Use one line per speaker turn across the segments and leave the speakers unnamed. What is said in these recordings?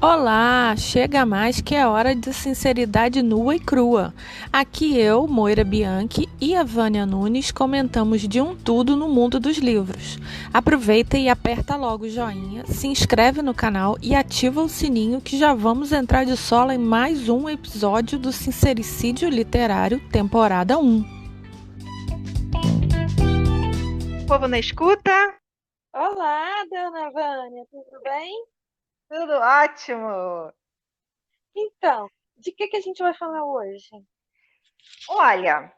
Olá, chega mais que é hora de sinceridade nua e crua. Aqui eu, Moira Bianchi e a Vânia Nunes comentamos de um tudo no mundo dos livros. Aproveita e aperta logo o joinha, se inscreve no canal e ativa o sininho que já vamos entrar de sola em mais um episódio do Sincericídio Literário, temporada 1.
Povo na escuta?
Olá, dona Vânia, tudo bem?
Tudo ótimo.
Então, de que a gente vai falar hoje?
Olha,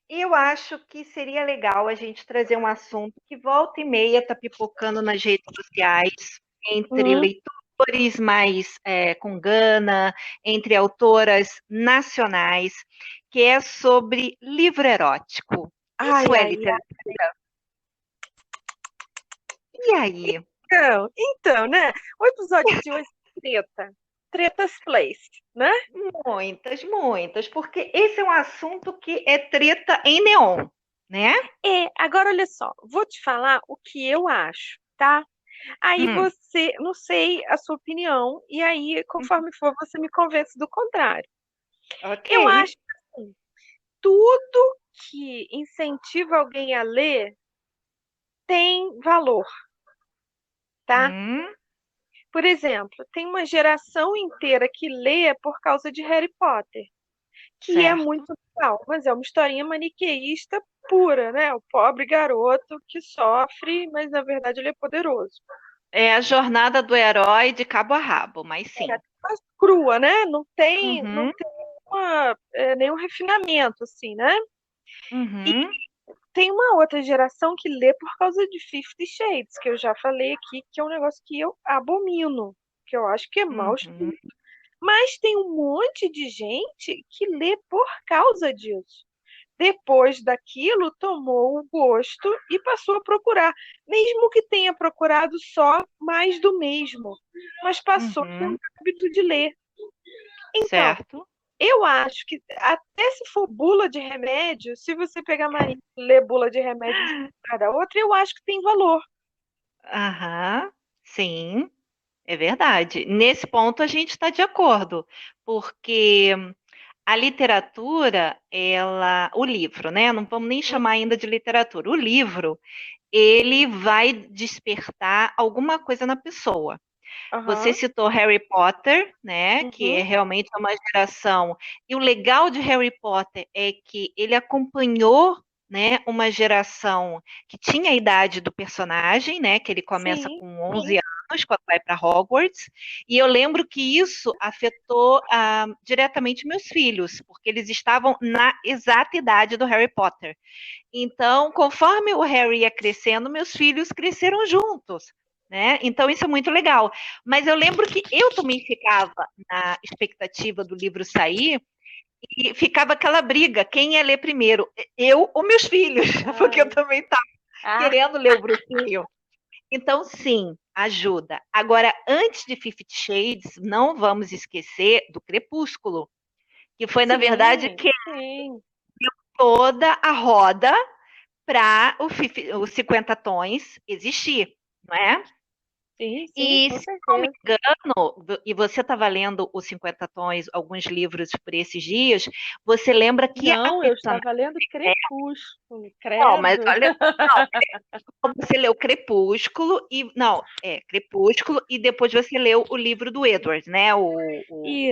eu acho que seria legal a gente trazer um assunto que volta e meia está pipocando nas redes sociais, entre
Hum,
leitores mais com gana, entre autoras nacionais, que é sobre livro erótico.
ai,
Isso é
ai, ai.
literatura? E aí?
Então, né? O episódio de hoje é treta. Tretas Place, né?
Muitas, muitas, porque esse é um assunto que é treta em neon, né?
Agora olha só, vou te falar o que eu acho, tá? Aí
Hum.
você, não sei a sua opinião, e aí, conforme for, você me convence do contrário.
Ok.
Eu acho que assim, tudo que incentiva alguém a ler tem valor, tá?
Hum,
Por exemplo, tem uma geração inteira que lê por causa de Harry Potter, que é
certo.
muito legal, mas é uma historinha maniqueísta pura, né? O pobre garoto que sofre, mas na verdade ele é poderoso.
É a jornada do herói de cabo a rabo, mas
É
sim.
mais crua, né? Não
Uhum,
tem nenhum refinamento, assim, né? E
uhum,
tem uma outra geração que lê por causa de Fifty Shades, que eu já falei aqui, que é um negócio que eu abomino, que eu acho que é mal
uhum,
escrito. Mas tem um monte de gente que lê por causa disso. Depois daquilo, tomou o gosto e passou a procurar, mesmo que tenha procurado só mais do mesmo, mas passou a ter o
uhum,
hábito de ler. Então,
certo.
eu acho que até se for bula de remédio, se você pegar Maria e ler bula de remédio de cada outra, eu acho que tem valor.
Aham, sim, é verdade. Nesse ponto a gente está de acordo, porque a literatura, o livro, né? Não vamos nem chamar ainda de literatura. O livro, ele vai despertar alguma coisa na pessoa. Você
Aham.
citou Harry Potter, né? Que é
Uhum.
realmente uma geração. E o legal de Harry Potter é que ele acompanhou, né, uma geração que tinha a idade do personagem, né? Que ele começa
Sim.
com 11 anos quando vai para Hogwarts. E eu lembro que isso afetou diretamente meus filhos, porque eles estavam na exata idade do Harry Potter. Então, conforme o Harry ia crescendo, meus filhos cresceram juntos, né? Então, isso é muito legal. Mas eu lembro que eu também ficava na expectativa do livro sair e ficava aquela briga, quem ia ler primeiro, eu ou meus filhos, porque eu
Ai.
também estava
Ah,
querendo ler o bruxinho. Então, sim, ajuda. Agora, antes de Fifty Shades, não vamos esquecer do Crepúsculo, que foi, na verdade,
sim,
que
sim.
toda a roda para os 50 tons existir, não é?
Sim, sim,
E,
com
se não me
certeza.
engano, e você estava lendo os 50 tons, alguns livros por esses dias, você lembra que a
Não, eu
personagem.
estava lendo Crepúsculo,
Não, mas
credo.
olha, não, você leu Crepúsculo e. Não, Crepúsculo, e depois você leu o livro do Edward, né? O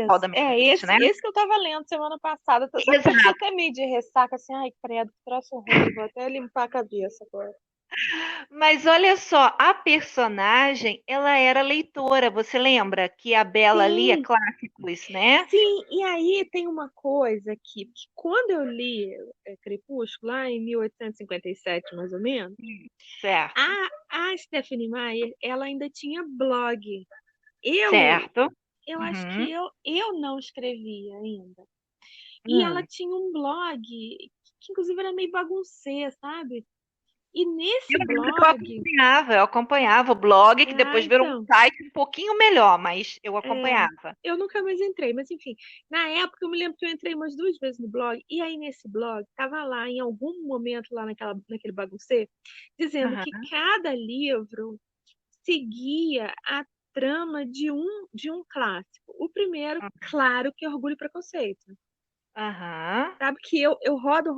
Pau
Isso,
da Meia-Noite,
esse,
né?
esse que eu estava lendo semana passada. Sabe que eu tô
Exato.
até meio de ressaca, assim, ai, credo, que troço ruim, vou até limpar a cabeça agora.
Mas olha só, a personagem, ela era leitora. Você lembra que a Bella lia
Sim,
clássicos, né?
sim, e aí tem uma coisa que quando eu li Crepúsculo, lá em 1857, mais ou menos,
Certo,
a Stephenie Meyer, ela ainda tinha blog. Eu,
certo.
eu acho que
Uhum.
eu não escrevia ainda. E ela
Hum.
tinha um blog que inclusive era meio bagunceiro, sabe? E nesse
Eu lembro que
blog,
eu acompanhava o blog, que depois virou um
então,
site um pouquinho melhor, mas eu
é,
acompanhava.
eu nunca mais entrei, mas enfim, na época eu me lembro que eu entrei umas duas vezes no blog, e aí nesse blog, tava lá em algum momento lá naquele bagunceiro, dizendo que
Aham.
cada livro seguia a trama de um clássico. O primeiro, claro, que é Orgulho e Preconceito.
Aham.
Sabe que eu rodo,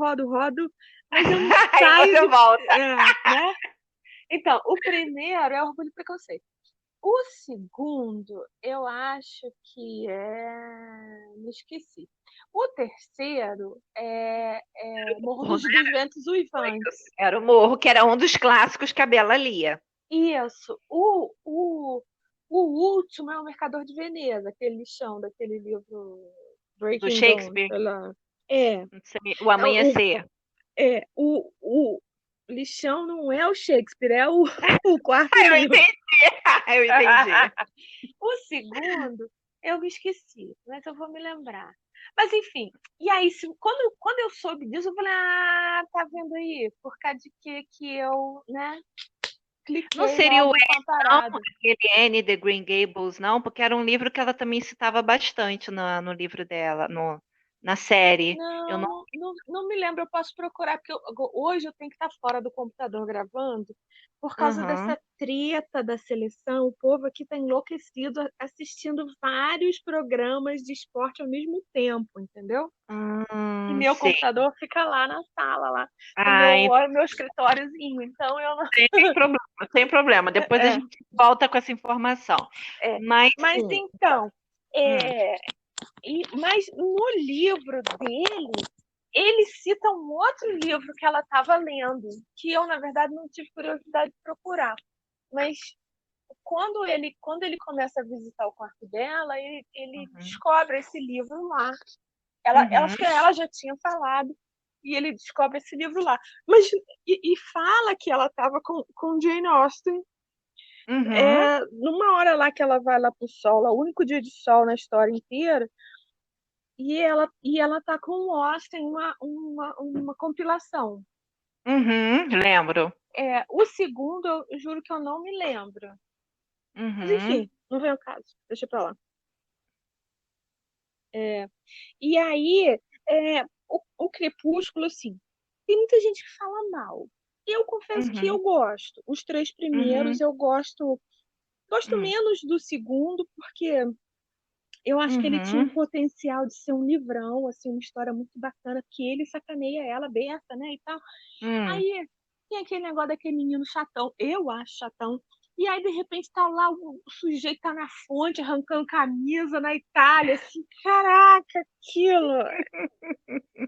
mas eu não
Aí
saio
você volta.
né? Então, o primeiro é Orgulho e Preconceito. O segundo, eu acho que é. Me esqueci. O terceiro é Morro dos Ventos Uivantes.
Era o Morro, que era um dos clássicos que a Bela lia.
Isso. O último é O Mercador de Veneza, aquele lixão daquele livro
Do
Breaking Dawn,
Shakespeare,
sei lá. É.
não sei, O
É, o,
Amanhecer.
o lixão não é o Shakespeare, é o quarto
Eu
livro.
entendi. Eu entendi.
O segundo, eu me esqueci, mas eu vou me lembrar. Mas enfim, e aí, quando eu soube disso, eu falei, tá vendo aí? Por causa de que eu, né,
Não
cliquei
seria o
logo com a parada.
aquele Anne the Green Gables, não? Porque era um livro que ela também citava bastante no livro dela, na série. Eu não.
Não me lembro, eu posso procurar, porque hoje eu tenho que estar fora do computador gravando, por causa
Uhum.
dessa treta da seleção. O povo aqui está enlouquecido assistindo vários programas de esporte ao mesmo tempo, entendeu? E meu
Sei.
computador fica lá na sala, lá no
Ai,
meu escritóriozinho. Então eu não.
sem problema, sem problema. Depois a
É,
gente volta com essa informação.
é.
Mas
Mas
sim.
então,
Hum.
mas no livro dele, ele cita um outro livro que ela estava lendo, que eu, na verdade, não tive curiosidade de procurar. Mas quando ele começa a visitar o quarto dela, ele
Uhum.
descobre esse livro lá.
Uhum.
Acho que ela já tinha falado, e ele descobre esse livro lá. Mas, e fala que ela estava com Jane Austen.
Uhum.
Numa hora lá que ela vai lá pro sol, lá, o único dia de sol na história inteira, e ela tá com o Austen uma compilação.
Lembro.
O segundo, eu juro que eu não me lembro. Mas
Uhum.
enfim, não vem ao caso. Deixa pra lá. E aí, o Crepúsculo, assim, tem muita gente que fala mal. Eu confesso que eu
Uhum.
gosto. Os três primeiros
Uhum.
eu gosto. Gosto
Uhum.
menos do segundo, porque eu acho que ele tinha um
Uhum.
potencial de ser um livrão, assim, uma história muito bacana, que ele sacaneia ela, besta, né, e tal.
Uhum.
Aí tem aquele negócio daquele menino chatão, eu acho chatão. E aí, de repente, tá lá, o sujeito tá na fonte, arrancando camisa na Itália, assim, caraca, aquilo.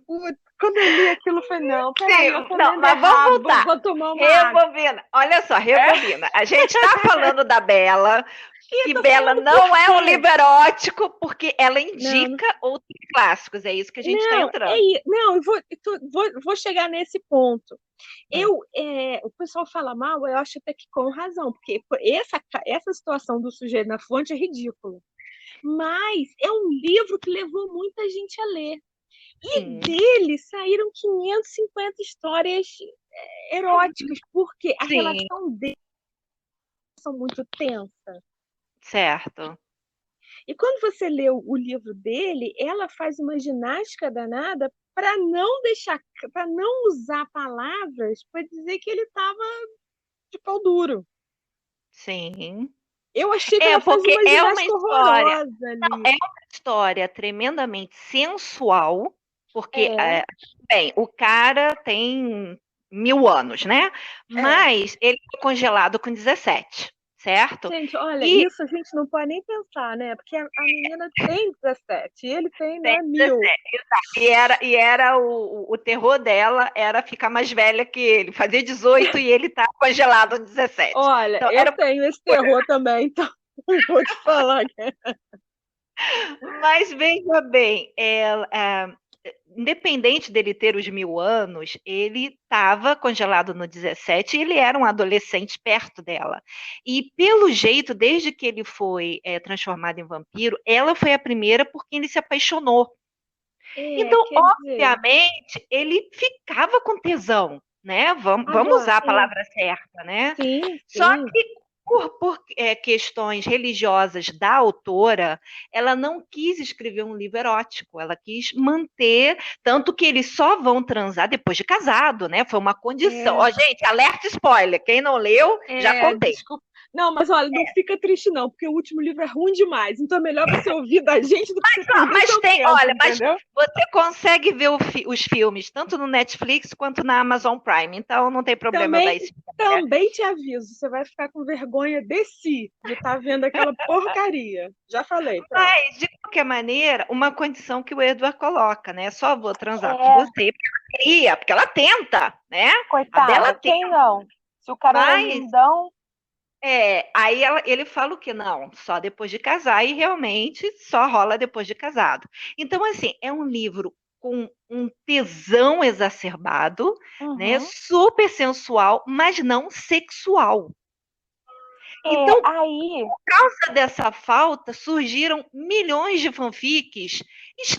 Putz, quando eu li aquilo, eu falei, não, peraí, eu
Sim,
tô
não,
lendo
mas vamos
errado,
voltar.
vou tomar uma água.
Rebobina. Olha só,
É?
rebobina. A gente está falando da Bela,
E eu
que
tô
Bela
falando por
não é um
quê?
livro erótico, porque ela
Não,
indica outros clássicos. É isso que a gente está
não,
entrando.
não, eu vou chegar nesse ponto. O pessoal fala mal, eu acho até que com razão, porque essa situação do sujeito na fonte é ridícula. Mas é um livro que levou muita gente a ler. E
Sim,
dele saíram 550 histórias eróticas, porque a
sim,
relação deles são muito tensa.
certo.
E quando você lê o livro dele, ela faz uma ginástica danada para não deixar, para não usar palavras para dizer que ele estava de pau duro.
Sim.
Eu achei que
É,
ela faz
porque
uma
é uma
ginástica
história.
horrorosa
Não,
ali.
é uma história tremendamente sensual, porque,
É,
bem, o cara tem 1000 anos, né?
é.
Mas ele foi congelado com 17, certo?
Gente, olha,
E
isso a gente não pode nem pensar, né? Porque a menina tem 17 e ele tem,
tem
né, 1000.
17, exato. E era o terror dela era ficar mais velha que ele, fazer 18 e ele tá congelado com 17.
Olha,
Então,
eu
era.
tenho esse terror também, então vou te falar.
Mas veja bem, independente dele ter os 1000 anos, ele estava congelado no 17 e ele era um adolescente perto dela. E pelo jeito, desde que ele foi transformado em vampiro, ela foi a primeira por quem ele se apaixonou. Então,
Quer dizer,
obviamente, ele ficava com tesão, né? Vamos
agora,
usar a palavra certa, né?
sim,
Só
sim,
que por questões religiosas da autora, ela não quis escrever um livro erótico, ela quis manter, tanto que eles só vão transar depois de casado, né? Foi uma condição.
é,
Ó, gente, alerta spoiler, quem não leu, já contei.
desculpa,
Não, mas olha, não fica triste não, porque o último livro é ruim demais. Então é melhor você ouvir da gente do que você perder
Mas
seu
tem,
tempo,
olha, mas
entendeu?
você consegue ver os filmes, tanto no Netflix quanto na Amazon Prime, então não tem problema eu dar
Também,
esse.
também te aviso, você vai ficar com vergonha de si, de estar vendo aquela porcaria. Já falei, pronto.
Mas, de qualquer maneira, uma condição que o Edward coloca, né? Só vou transar com
É,
você porque ela queria, porque ela tenta, né? A dela
coitada,
tenta,
quem não? Se o cara era
mas
lindão,
aí ele fala o que não, só depois de casar e realmente só rola depois de casado. Então, assim, é um livro com um tesão exacerbado, né?
uhum.
Super sensual, mas não sexual.
É,
Então,
aí,
por causa dessa falta, surgiram milhões de fanfics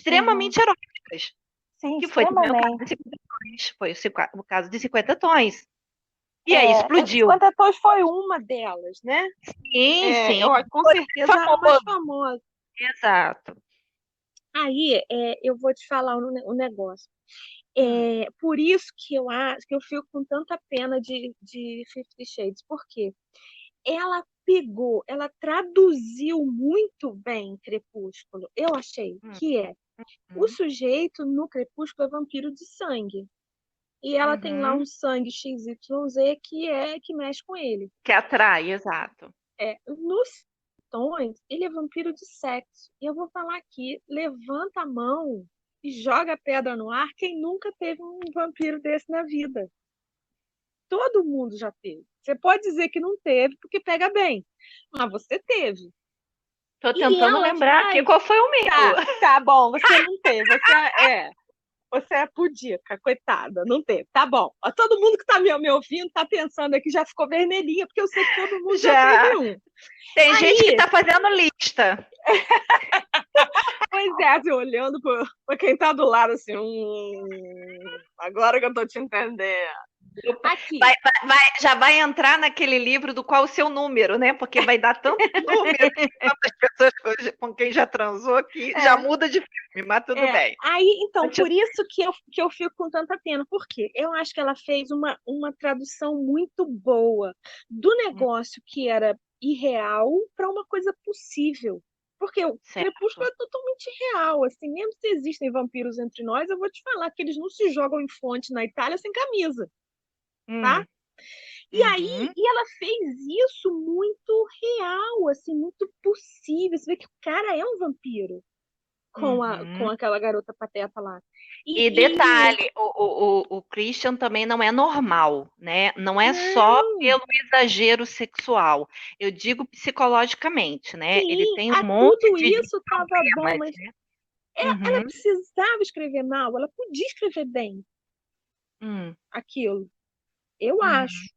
uhum,
extremamente eróticas,
sim,
que foi também o caso
extremamente.
de 50 tons, foi o caso de 50 tons. E aí
É,
explodiu.
50 Tons foi uma delas, né?
Sim, sim,
Com
foi
certeza a mais
famoso.
famosa.
Exato.
Aí, eu vou te falar um negócio.
Hum,
Por isso que eu acho que eu fico com tanta pena de Fifty Shades. Por quê? Ela pegou, ela traduziu muito bem Crepúsculo. Eu achei
hum,
que o
hum,
sujeito no Crepúsculo é vampiro de sangue. E ela tem lá
uhum.
um sangue XYZ que mexe com ele.
Que atrai, exato.
Nos tons, ele é vampiro de sexo. E eu vou falar aqui, levanta a mão e joga a pedra no ar quem nunca teve um vampiro desse na vida. Todo mundo já teve. Você pode dizer que não teve porque pega bem, mas você teve.
Tô
E
tentando
ela
lembrar aqui
faz.
qual foi o meu.
Tá bom, você não teve. Você é pudica, coitada, não teve. Tá bom. Ó, todo mundo que tá me ouvindo tá pensando aqui, já ficou vermelhinha, porque eu sei que todo mundo já teve
Já
um.
tem gente que
Aí,
tá fazendo lista.
pois é, assim, olhando pra quem tá do lado, assim, agora que eu tô te entendendo.
Vai,
Aqui,
já vai entrar naquele livro do qual o seu número, né? Porque vai dar tanto número, tantas pessoas com quem já transou que já
é,
muda de filme, mas tudo bem.
aí, então,
Continua.
por isso que eu fico com tanta pena, porque eu acho que ela fez uma tradução muito boa do negócio que era irreal para uma coisa possível. Porque o Crepúsculo
Certo.
é totalmente real, assim, mesmo se existem vampiros entre nós, eu vou te falar que eles não se jogam em fonte na Itália sem camisa, tá?
Hum,
E aí,
uhum,
ela fez isso muito real, assim, muito possível. Você vê que o cara é um vampiro com
uhum.
aquela garota pateta lá.
E
E
detalhe, o Christian também não é normal, né? Não é só
não,
pelo exagero sexual. Eu digo psicologicamente, né? Ele
sim,
tem um monte
tudo
de
isso estava bom,
problemas,
mas
né?
ela
Uhum,
precisava escrever mal, ela podia escrever bem
hum,
aquilo, eu
uhum,
acho.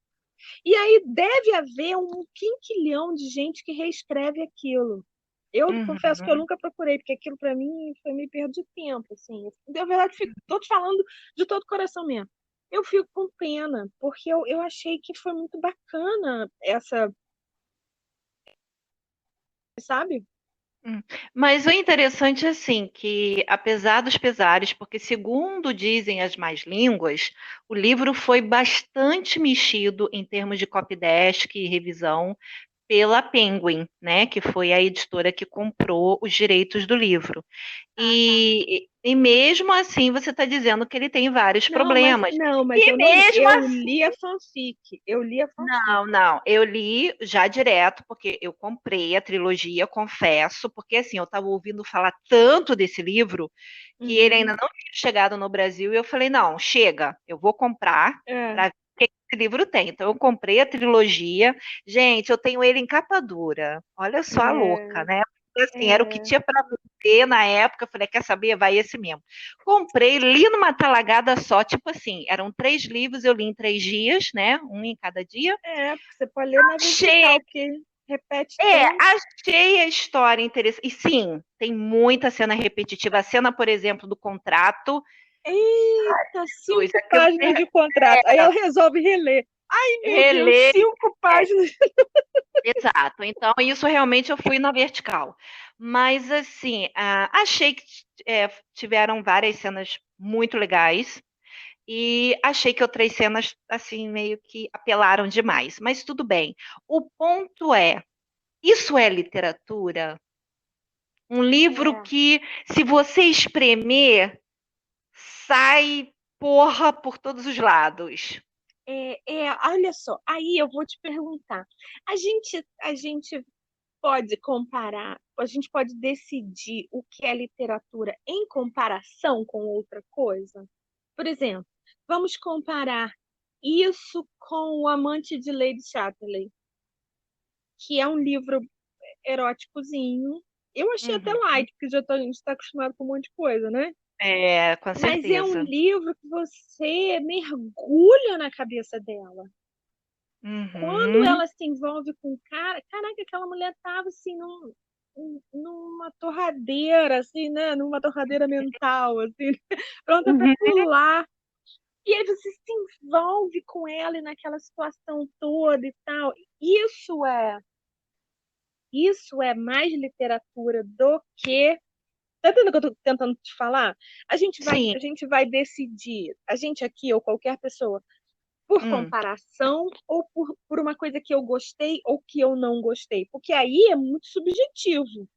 E aí deve haver um quinquilhão de gente que reescreve aquilo. Eu confesso que eu
uhum.
nunca procurei, porque aquilo para mim foi meio perda de tempo, assim. Na verdade, tô te falando de todo o coração mesmo. Eu fico com pena, porque eu achei que foi muito bacana essa, sabe?
Hum. Mas o interessante é assim, que apesar dos pesares, porque segundo dizem as más línguas, o livro foi bastante mexido em termos de copydesk e revisão pela Penguin, né, que foi a editora que comprou os direitos do livro.
Ah, tá.
E mesmo assim você está dizendo que ele tem vários problemas.
Não, mas
E
eu não li.
mesmo
Eu
assim,
li a fanfic. Eu li a fanfic.
não, eu li já direto, porque eu comprei a trilogia, confesso, porque assim, eu estava ouvindo falar tanto desse livro que ele ainda
Uhum.
não tinha chegado no Brasil, e eu falei, não, chega, eu vou comprar
É,
para ver o que esse livro tem. Então eu comprei a trilogia. Gente, eu tenho ele em capa dura. Olha só a louca,
é,
né? Porque, assim, era o que
é.
tinha para ver na época. Eu falei, quer saber? Vai esse mesmo. Comprei, li numa talagada só, tipo assim, eram 3 livros, eu li em 3 dias, né? Um em cada dia.
Porque você pode ler na
Achei,
vertical, porque repete tanto.
achei a história interessante. E sim, tem muita cena repetitiva. A cena, por exemplo, do contrato.
Eita,
Jesus,
5 páginas de contrato. Aí ela resolve reler. Ai, meu Deus,
reler.
5 páginas.
Exato. Então, isso realmente eu fui na vertical. Mas, assim, achei que tiveram várias cenas muito legais. e achei que outras cenas, assim, meio que apelaram demais. Mas tudo bem. O ponto é, isso é literatura? Um livro
É,
que, se você espremer, sai porra por todos os lados.
olha só, aí eu vou te perguntar. A gente pode comparar, a gente pode decidir o que é literatura em comparação com outra coisa? Por exemplo, vamos comparar isso com O Amante de Lady Chatterley, que é um livro eróticozinho. Eu achei até
Uhum.
light, porque a gente está acostumado com um monte de coisa, né?
É, com
Mas é um
certeza.
livro que você mergulha na cabeça dela. Quando
Uhum.
ela se envolve com o cara, caraca, aquela mulher tava assim numa torradeira, assim, né? Numa torradeira mental, assim, pronta para
Uhum.
pular. E aí você se envolve com ela e naquela situação toda e tal. Isso é, isso é mais literatura do que. Tá entendendo o que eu tô tentando te falar?
Sim.
A gente vai decidir, a gente aqui ou qualquer pessoa, por
Hum.
comparação ou por uma coisa que eu gostei ou que eu não gostei. Porque aí é muito subjetivo.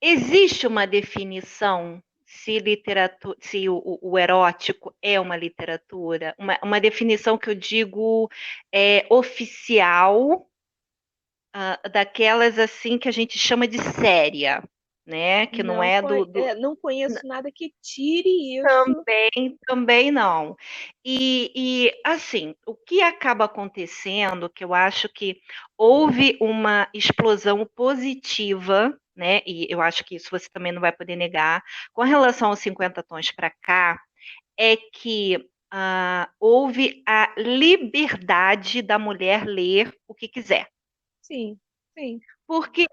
Existe uma definição se literatura, se o erótico é uma literatura? Uma definição que eu digo oficial, daquelas assim que a gente chama de séria, né? Que não
Não,
é do
não conheço nada que tire isso.
também não. Assim, o que acaba acontecendo, que eu acho que houve uma explosão positiva, né? E eu acho que isso você também não vai poder negar, com relação aos 50 tons para cá, é que houve a liberdade da mulher ler o que quiser.
Sim, sim.
Porque,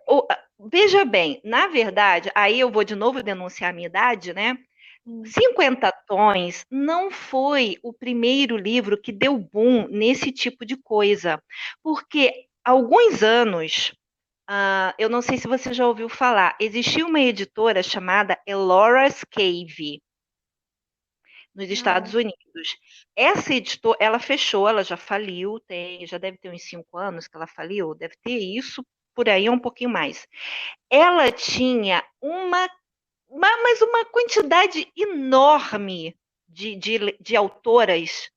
veja bem, na verdade, aí eu vou de novo denunciar a minha idade, né?
Hum.
50 Tons não foi o primeiro livro que deu boom nesse tipo de coisa, porque há alguns anos, eu não sei se você já ouviu falar, existia uma editora chamada Elora's Cave, nos Estados
Não.
Unidos. Essa editora, ela fechou, ela já faliu, já deve ter uns 5 anos que ela faliu, deve ter isso, por aí um pouquinho mais. Ela tinha mas uma quantidade enorme de autoras,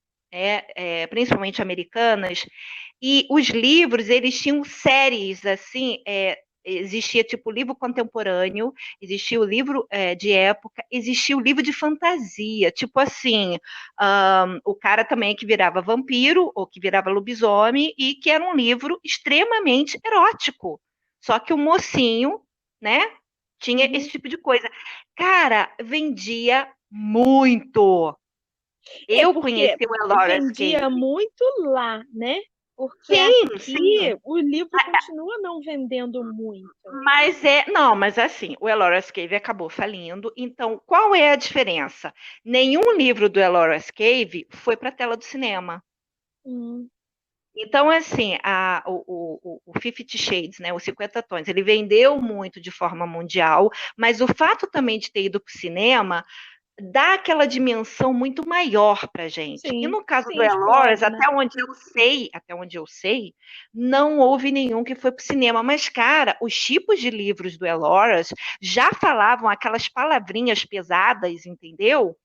principalmente americanas, e os livros, eles tinham séries, assim, existia tipo livro contemporâneo, existia o livro de época, existia o livro de fantasia, tipo assim, o cara também que virava vampiro, ou que virava lobisomem, e que era um livro extremamente erótico, só que o mocinho, né, tinha esse
Uhum.
tipo de coisa. Cara, vendia muito.
É
Eu
porque
conheci o Elora's
vendia
Cave.
muito lá, né? Porque
Sim,
aqui
sim.
o livro continua não vendendo muito.
Não, mas assim, o Elora's Cave acabou falindo. Então, qual é a diferença? Nenhum livro do Elora's Cave foi para a tela do cinema.
Hum.
Então, assim, o Fifty Shades, né, os 50 Tons, ele vendeu muito de forma mundial, mas o fato também de ter ido para o cinema dá aquela dimensão muito maior para gente. E
Sim,
no caso do
sim,
Elores,
explode, né?
até onde eu sei, não houve nenhum que foi para o cinema. Mas, cara, os tipos de livros do Elores já falavam aquelas palavrinhas pesadas, entendeu?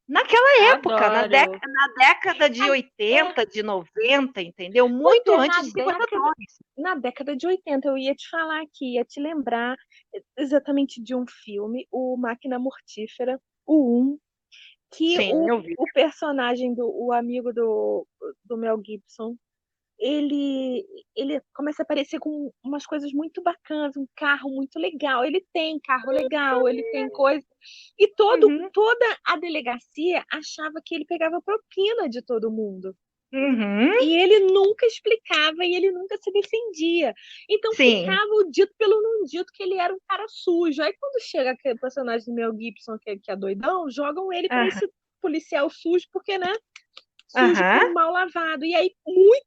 Naquela época,
Adoro.
na década de
É,
80, de 90, entendeu? Muito
porque
antes de 50 tons.
na década de 80 eu ia te falar aqui, ia te lembrar exatamente de um filme, o Máquina Mortífera, o 1, que
Sim, eu vi.
o personagem o amigo do Mel Gibson, ele, ele começa a aparecer com umas coisas muito bacanas, um carro muito legal. Ele tem carro legal, ele tem coisa. E
Uhum,
toda a delegacia achava que ele pegava propina de todo mundo.
uhum,
E ele nunca explicava e ele nunca se defendia. Então
sim.
ficava o dito pelo não dito que ele era um cara sujo. Aí quando chega aquele personagem do Mel Gibson, que é doidão, jogam ele para
Aham,
esse policial sujo, porque, né? Sujo
aham.
por mal lavado. E aí, muito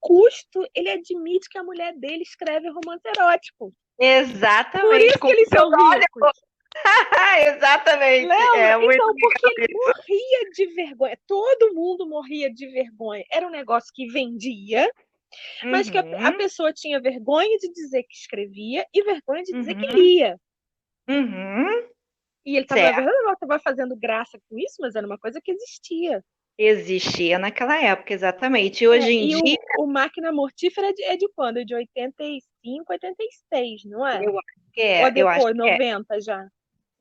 custo, ele admite que a mulher dele escreve romance erótico. Por
Exatamente.
isso que eles são ricos.
Exatamente.
Lembra?
Muito
Então, porque ele
legal isso.
morria de vergonha. Todo mundo morria de vergonha. Era um negócio que vendia, mas que a
Uhum,
pessoa tinha vergonha de dizer que escrevia e vergonha de dizer que
uhum,
lia.
uhum.
E ele estava, na
Certo.
verdade, não estava fazendo graça com isso, mas era uma coisa que existia.
Existia naquela época, exatamente. E hoje em
E
dia,
o Máquina Mortífera é de quando? É de 85, 86, não é?
eu acho que
Ou é
é, eu acho
depois,
que é.
90 já?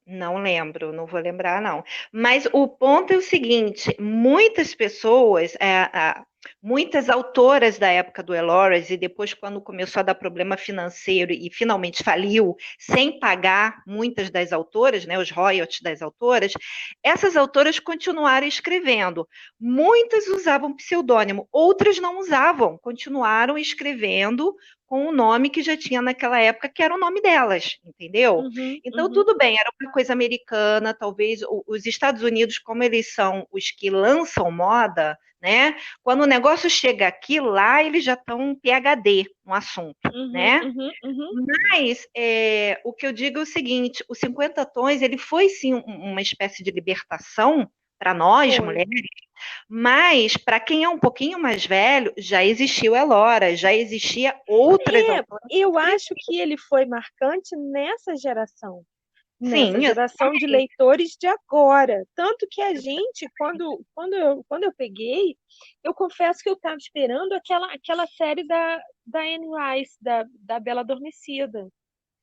Não lembro, não vou lembrar, não. Mas o ponto é o seguinte: muitas pessoas, muitas autoras da época do Elores, e depois, quando começou a dar problema financeiro e finalmente faliu, sem pagar muitas das autoras, né, os royalties das autoras, essas autoras continuaram escrevendo. Muitas usavam pseudônimo, outras não usavam, continuaram escrevendo com o nome que já tinha naquela época, que era o nome delas, entendeu?
Uhum,
Então,
uhum.
tudo bem, era uma coisa americana, talvez os Estados Unidos, como eles são os que lançam moda, né? Quando o negócio chega aqui, lá eles já estão PhD no assunto,
Uhum,
né?
uhum, uhum.
Mas o que eu digo é o seguinte: o 50 Tons ele foi sim uma espécie de libertação para nós,
Foi.
mulheres, mas para quem é um pouquinho mais velho, já existiu Elora, já existia outras autoras.
Eu acho que ele foi marcante nessa geração. Nessa
Sim,
geração de
exatamente.
leitores de agora. Tanto que a gente, quando eu peguei, eu confesso que eu estava esperando aquela série da Anne Rice, da Bela Adormecida.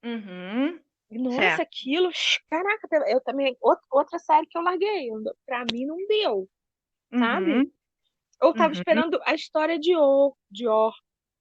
Uhum,
Nossa,
certo.
aquilo, caraca, eu também, outra série que eu larguei, pra mim não deu, sabe?
Uhum,
Eu estava
uhum,
esperando a história de Or,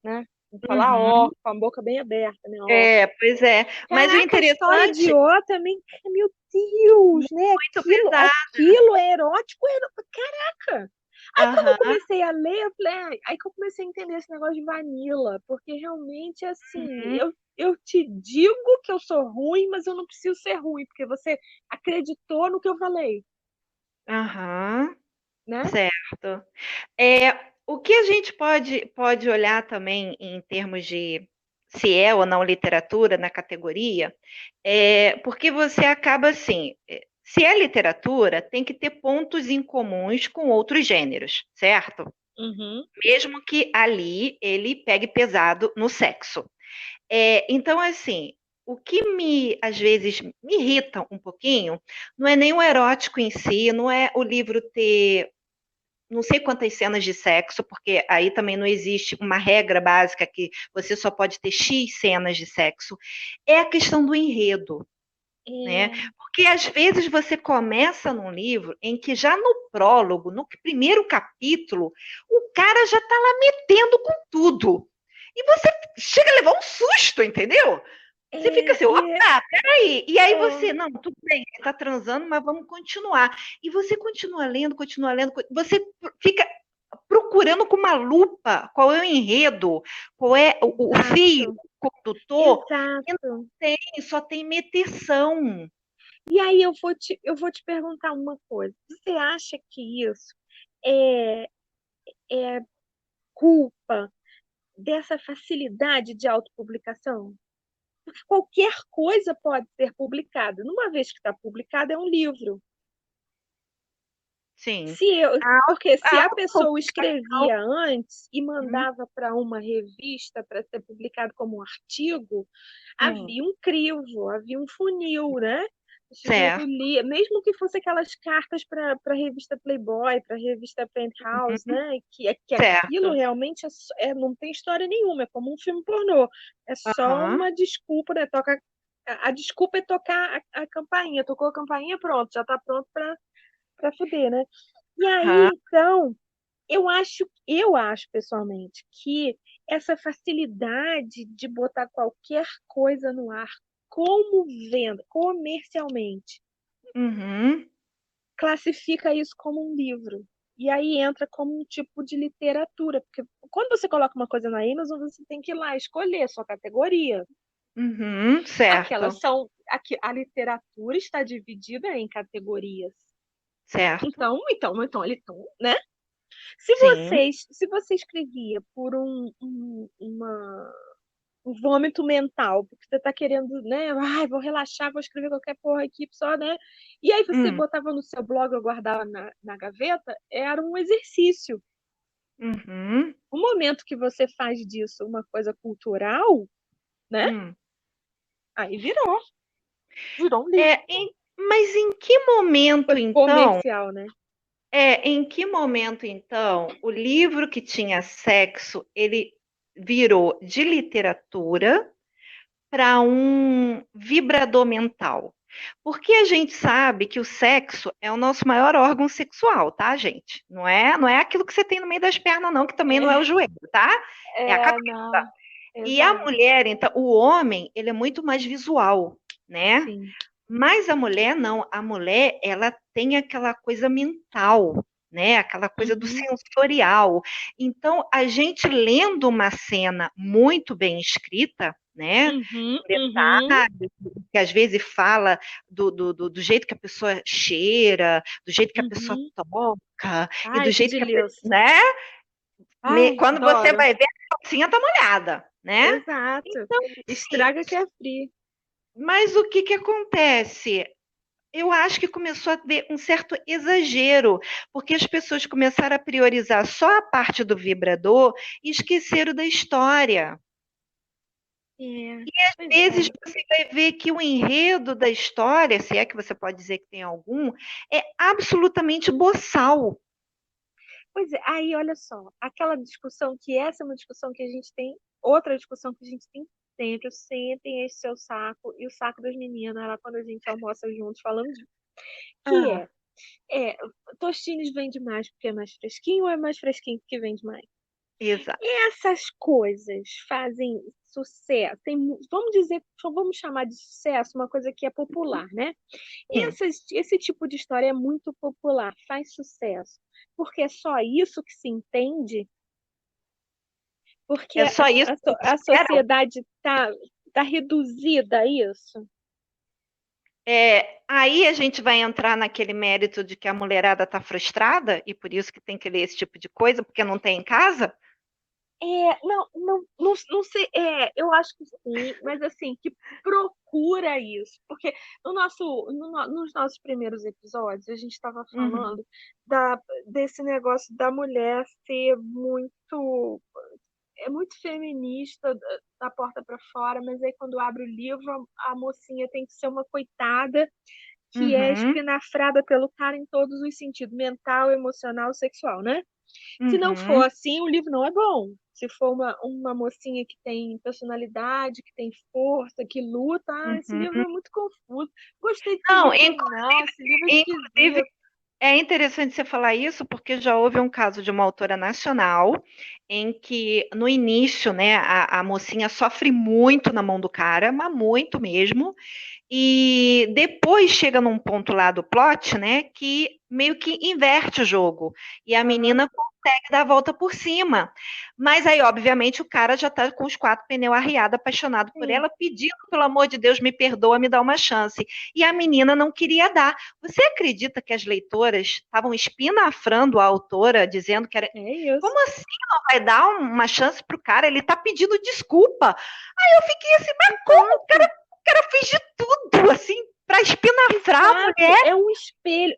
né? Vou falar Or,
uhum.
com a boca bem aberta, né? Or.
Pois é. Mas o
Caraca, a história de
interessante,
O também, meu Deus, né?
muito pesado.
Aquilo é erótico, caraca. Aí quando eu
Aham,
comecei a ler, eu falei, aí que eu comecei a entender esse negócio de Vanilla, porque realmente, assim,
uhum,
eu te digo que eu sou ruim, mas eu não preciso ser ruim, porque você acreditou no que eu falei,
aham,
né?
certo. O que a gente pode olhar também em termos de se é ou não literatura na categoria, porque você acaba assim, se é literatura, tem que ter pontos em comuns com outros gêneros, certo?
Uhum.
Mesmo que ali ele pegue pesado no sexo. Então, assim, o que às vezes, me irrita um pouquinho, não é nem o erótico em si, não é o livro ter não sei quantas cenas de sexo, porque aí também não existe uma regra básica que você só pode ter X cenas de sexo, é a questão do enredo, né?
É,
Porque às vezes você começa num livro em que já no prólogo, no primeiro capítulo, o cara já está lá metendo com tudo. E você chega a levar um susto, entendeu? Você fica assim,
é,
opa, peraí. E aí
é,
você, não, tudo bem, ele tá transando, mas vamos continuar. E você continua lendo, você fica procurando com uma lupa qual é o enredo, qual é o fio
exato,
condutor, e não
exato.
tem, só tem meteção.
E aí eu vou te perguntar uma coisa. Você acha que isso é, é culpa dessa facilidade de autopublicação? Porque qualquer coisa pode ser publicada. Numa vez que está publicado, é um livro.
Sim.
Se eu,
A,
porque se
a
a pessoa
autopublicação.
escrevia antes e
Hum,
mandava para uma revista para ser publicado como um artigo,
hum,
havia um crivo, havia um funil, né? O sujeito
certo.
lia, mesmo que fosse aquelas cartas para a revista Playboy, para a revista Penthouse,
Uhum,
né? Que aquilo
certo.
realmente não tem história nenhuma, é como um filme pornô. É só
Aham,
uma desculpa, né? A desculpa é tocar a campainha. Tocou a campainha, pronto, já está pronto para fuder, né? E
aham,
aí, então, eu acho pessoalmente que essa facilidade de botar qualquer coisa no ar como venda, comercialmente,
uhum,
classifica isso como um livro. E aí entra como um tipo de literatura, porque quando você coloca uma coisa na Amazon, você tem que ir lá escolher a sua categoria.
uhum,
Aquelas
certo,
são, a literatura está dividida em categorias.
certo.
Então, né? Se
Sim.
você escrevia por um vômito mental, porque você tá querendo, né? Ai, vou relaxar, vou escrever qualquer porra aqui só, né? E aí você
Hum,
botava no seu blog ou guardava na gaveta, era um exercício.
uhum,
O momento que você faz disso uma coisa cultural, né?
hum.
Aí virou um livro.
Mas em que momento,
Foi
então,
comercial, né?
o livro que tinha sexo, ele virou de literatura para um vibrador mental? Porque a gente sabe que o sexo é o nosso maior órgão sexual, tá, gente? Não é aquilo que você tem no meio das pernas, não, que também não é o joelho, tá? É a cabeça.
Não,
E a
exato.
mulher, então, o homem, ele é muito mais visual, né?
Sim.
Mas a mulher não, a mulher ela tem aquela coisa mental, né? Aquela coisa do
Uhum,
sensorial. Então, a gente lendo uma cena muito bem escrita, né?
uhum, uhum,
Detalhes, que às vezes fala do jeito que a pessoa cheira, do jeito que a pessoa
uhum.
toca, e do
Ai, que
jeito que a pessoa,
delícia.
né?
Ai,
Quando você
adoro.
vai ver, a calcinha tá molhada, né?
Exato.
Então,
Estraga que é free.
mas o que que acontece? Eu acho que começou a ter um certo exagero, porque as pessoas começaram a priorizar só a parte do vibrador e esqueceram da história.
É,
Às
pois
vezes
é.
você vai ver que o enredo da história, se é que você pode dizer que tem algum, é absolutamente boçal.
Pois é, aí olha só, aquela discussão que essa é uma discussão que a gente tem, outra discussão que a gente tem sempre, sentem esse seu saco e o saco das meninas lá quando a gente almoça juntos falando disso, que
Ah,
é, Tostines vende mais porque é mais fresquinho ou é mais fresquinho porque vende mais?
exato.
Essas coisas fazem sucesso, vamos dizer, vamos chamar de sucesso uma coisa que é popular, né?
Sim.
Esse tipo de história é muito popular, faz sucesso, porque é só isso que se entende, porque
É só isso que eles
a
esperam.
sociedade tá reduzida a isso.
Aí a gente vai entrar naquele mérito de que a mulherada está frustrada e por isso que tem que ler esse tipo de coisa, porque não tem em casa.
Não sei, eu acho que sim, mas assim, que procura isso, porque nos nossos primeiros episódios a gente estava
Uhum,
falando desse negócio da mulher ser muito feminista da porta para fora, mas aí quando abre o livro, a mocinha tem que ser uma coitada que é
uhum,
espinafrada pelo cara em todos os sentidos, mental, emocional, sexual, né? Se não for
uhum,
assim, o livro não é bom. Se for uma mocinha que tem personalidade, que tem força, que luta, esse livro
uhum.
é muito confuso. Gostei desse
Não,
livro, não. Esse livro é
inclusive,
esquisito.
é interessante você falar isso, porque já houve um caso de uma autora nacional em que, no início, né, a mocinha sofre muito na mão do cara, mas muito mesmo, e depois chega num ponto lá do plot, né, que meio que inverte o jogo, e a
Aham.
menina consegue dar a volta por cima. Mas aí, obviamente, o cara já tá com os quatro pneus arriados, apaixonado por
Sim.
ela, pedindo, pelo amor de Deus, me perdoa, me dá uma chance. E a menina não queria dar. Você acredita que as leitoras estavam espinafrando a autora, dizendo que era.
É isso.
Como assim não vai dar uma chance pro cara? Ele tá pedindo desculpa. Aí eu fiquei assim, mas como
Exato.
o cara fez de tudo, assim, pra espinafrar a
Exato.
mulher?
É um espelho.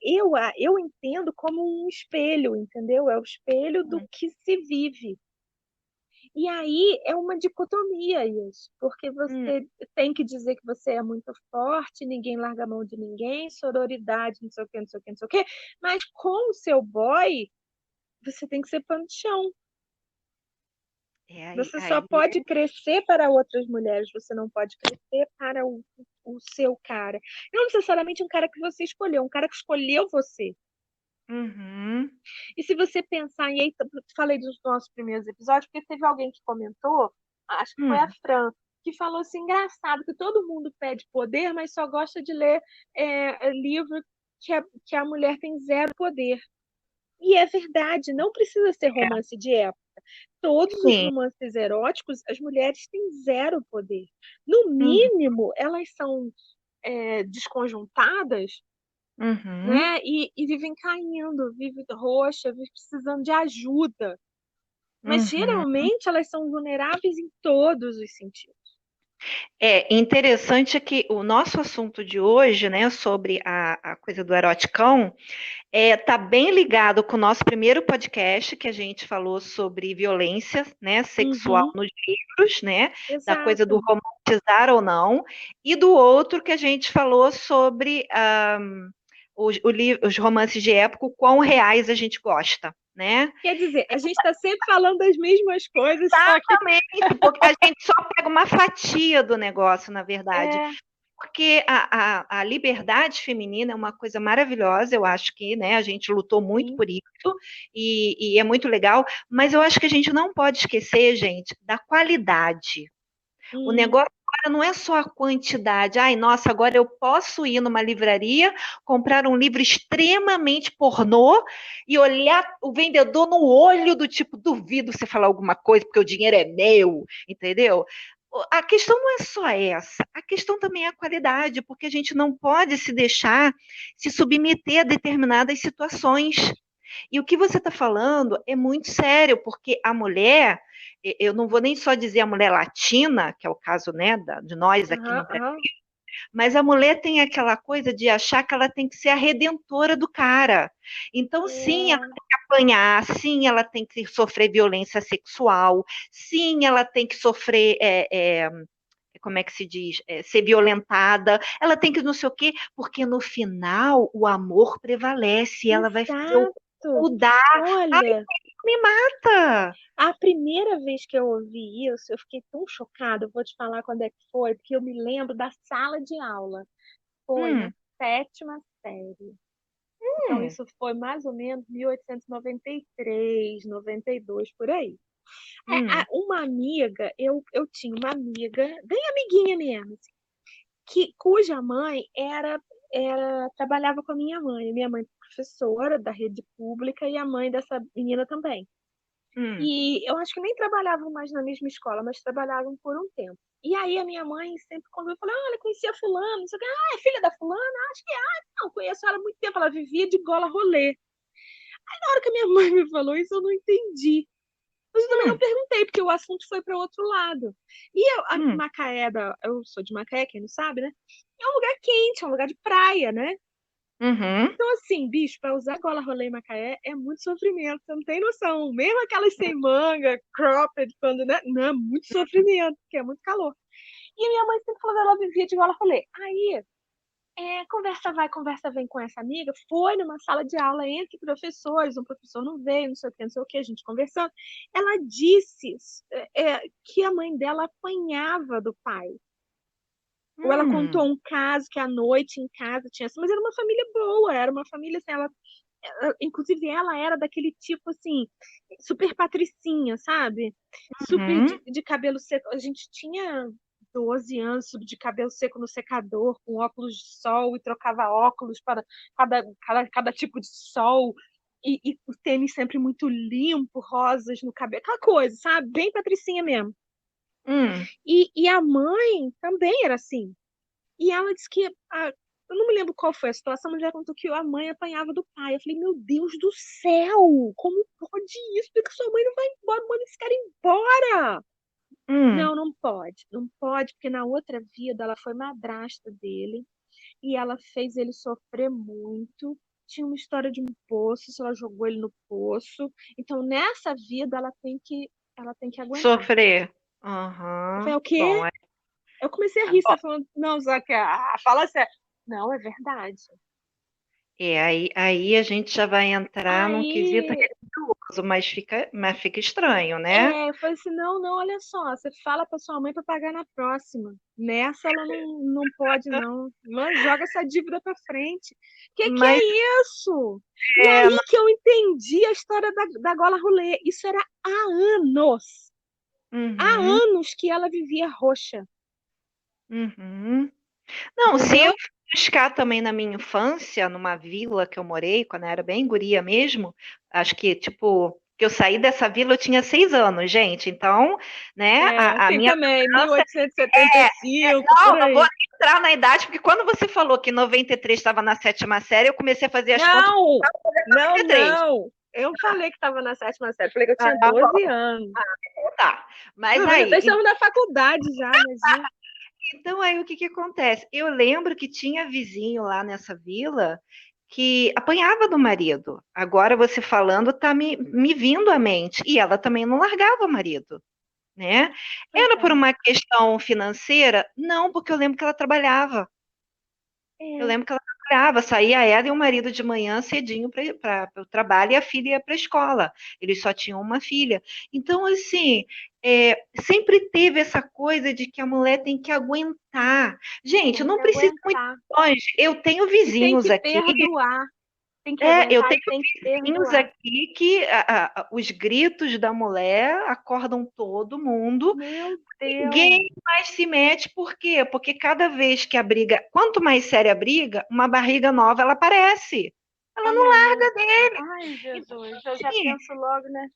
Eu entendo como um espelho, entendeu? É o espelho do que se vive. E aí é uma dicotomia isso, porque
Hum,
você tem que dizer que você é muito forte, ninguém larga a mão de ninguém, sororidade, não sei o quê, não sei o quê, não sei o quê, mas com o seu boy, você tem que ser pano de chão.
aí,
Você só
aí,
pode crescer para outras mulheres, você não pode crescer para o seu cara. Não necessariamente um cara que você escolheu, um cara que escolheu você.
uhum,
E se você pensar, e aí falei dos nossos primeiros episódios, porque teve alguém que comentou, acho que foi a
hum,
Fran, que falou assim, engraçado, que todo mundo pede poder, mas só gosta de ler livro que a mulher tem zero poder. E é verdade, não precisa ser romance de época. Todos os
sim,
romances eróticos, as mulheres têm zero poder. No
uhum,
mínimo, elas são desconjuntadas,
uhum,
né? E vivem caindo, vivem roxa, vivem precisando de ajuda. Mas
uhum.
geralmente elas são vulneráveis em todos os sentidos.
É interessante que o nosso assunto de hoje, né, sobre a coisa do eroticão, tá bem ligado com o nosso primeiro podcast, que a gente falou sobre violência, né, sexual
Uhum,
nos livros, né, da coisa do
exato.
romantizar ou não, e do outro que a gente falou sobre os romances de época, o quão reais a gente gosta, né?
Quer dizer, a gente está sempre falando das mesmas coisas, só que
Exatamente, porque a gente só pega uma fatia do negócio, na verdade.
é,
Porque a liberdade feminina é uma coisa maravilhosa, eu acho que, né, a gente lutou muito
sim.
por isso, e é muito legal, mas eu acho que a gente não pode esquecer, gente, da qualidade. O
Hum,
negócio agora não é só a quantidade. Ai, nossa, agora eu posso ir numa livraria, comprar um livro extremamente pornô e olhar o vendedor no olho do tipo, duvido você falar alguma coisa, porque o dinheiro é meu, entendeu? A questão não é só essa, a questão também é a qualidade, porque a gente não pode se deixar se submeter a determinadas situações. E o que você está falando é muito sério, porque a mulher, eu não vou nem só dizer a mulher latina, que é o caso, né, de nós aqui
aham,
no Brasil,
aham.
mas a mulher tem aquela coisa de achar que ela tem que ser a redentora do cara. Então, sim, ela
É,
tem que apanhar, sim, ela tem que sofrer violência sexual, sim, ela tem que sofrer. Como é que se diz? Ser violentada, ela tem que não sei o quê, porque no final o amor prevalece, ela vai fazer o
exato.
mudar. Ai,
Olha,
me mata!
a primeira vez que eu ouvi isso, eu fiquei tão chocada. Eu vou te falar quando é que foi, porque eu me lembro da sala de aula. Foi na
Hum,
sétima série. Então,
hum,
isso foi mais ou menos 1893, 92, por aí.
hum,
Uma amiga, eu tinha uma amiga, bem amiguinha mesmo, assim, cuja mãe trabalhava com a minha mãe. A minha mãe é professora da rede pública e a mãe dessa menina também.
hum,
E eu acho que nem trabalhavam mais na mesma escola, mas trabalhavam por um tempo. E aí a minha mãe sempre quando eu falei, olha, conheci a fulana, não sei o que, é filha da fulana? Acho que é. Não, conheço ela há muito tempo, ela vivia de gola rolê. Na hora que a minha mãe me falou isso, eu não entendi. Mas eu também não
hum,
perguntei, porque o assunto foi para outro lado. E
hum,
Eu sou de Macaé, quem não sabe, né? É um lugar quente, é um lugar de praia, né?
uhum,
Então, assim, bicho, para usar gola rolê em Macaé é muito sofrimento, você não tem noção. Mesmo aquelas sem manga, cropped, quando, né? Não, é muito sofrimento, porque é muito calor. E a minha mãe sempre falou que ela vivia de gola rolê. Aí, conversa vai, conversa vem com essa amiga, foi numa sala de aula entre professores, um professor não veio, não sei o que, a gente conversando. Ela disse que a mãe dela apanhava do pai. Ou ela contou
hum.
um caso que à noite em casa tinha, mas era uma família boa, era uma família assim, inclusive ela era daquele tipo assim, super patricinha, sabe? Super
Uhum,
de cabelo seco. A gente tinha 12 anos, de cabelo seco no secador, com óculos de sol, e trocava óculos para cada tipo de sol. E o tênis sempre muito limpo, rosas no cabelo, aquela coisa, sabe? Bem patricinha mesmo.
hum.
E a mãe também era assim. E ela disse que. Eu não me lembro qual foi a situação, mas ela contou que a mãe apanhava do pai. Eu falei, meu Deus do céu! Como pode isso? Por que sua mãe não vai embora? Manda esse cara embora!
Hum.
Não, não pode. Não pode, porque na outra vida ela foi madrasta dele e ela fez ele sofrer muito. Tinha uma história de um poço, se ela jogou ele no poço. Então, nessa vida, ela tem que aguentar.
Sofrer.
Eu falei,
Aham.
o quê?
Bom,
Eu comecei a rir, você
ó,
tá falando, não, Zaca, fala sério. Não, é verdade.
aí a gente já vai entrar num quesito
Aí,
religioso, mas fica estranho, né?
eu falei assim, não, não, olha só, você fala pra sua mãe pra pagar na próxima. Nessa ela não pode, não. Mas joga essa dívida pra frente. Que
Mas
é isso? E
é,
aí que eu entendi a história da gola rolê. Isso era há anos. Há
uhum,
anos que ela vivia roxa.
uhum. Não, se eu
Entendeu?
fui buscar também na minha infância, numa vila que eu morei, quando eu era bem guria mesmo, acho que, tipo, que eu saí dessa vila eu tinha 6 anos, gente. Então, né, a
Assim
minha
também,
infância
1875, por
não vou
aí.
entrar na idade, porque quando você falou que 93 estava na sétima série, eu comecei a fazer as contas
Não! Não,
93.
não! Eu falei que estava na 7ª série, falei que eu tinha
Ah,
12 anos.
tá. Mas
Nós
aí,
estamos na faculdade já, imagina.
então aí o que acontece? Eu lembro que tinha vizinho lá nessa vila que apanhava do marido. Agora você falando tá me vindo à mente. E ela também não largava o marido, né?
Pois
Era por
é.
uma questão financeira? Não, porque eu lembro que ela trabalhava. Eu
É.
lembro que ela trabalhava, saía ela e o marido de manhã cedinho para o trabalho e a filha ia para a escola. Eles só tinham uma filha. Então, assim, sempre teve essa coisa de que a mulher tem que aguentar. Gente,
Tem
não
que
precisa ir muito
aguentar.
longe. Eu tenho
E tem
vizinhos
que
aqui.
perdoar. Tem que
Eu
aguentar
tenho
e tem que
vizinhos
perdoar.
aqui que os gritos da mulher acordam todo mundo.
Meu Deus.
Ninguém mais se mete, por quê? Porque cada vez que a briga, quanto mais séria a briga, uma barriga nova ela aparece. Ela não
Olha aí.
larga dele.
Ai,
Então,
Jesus. Eu já
assim,
penso logo, né?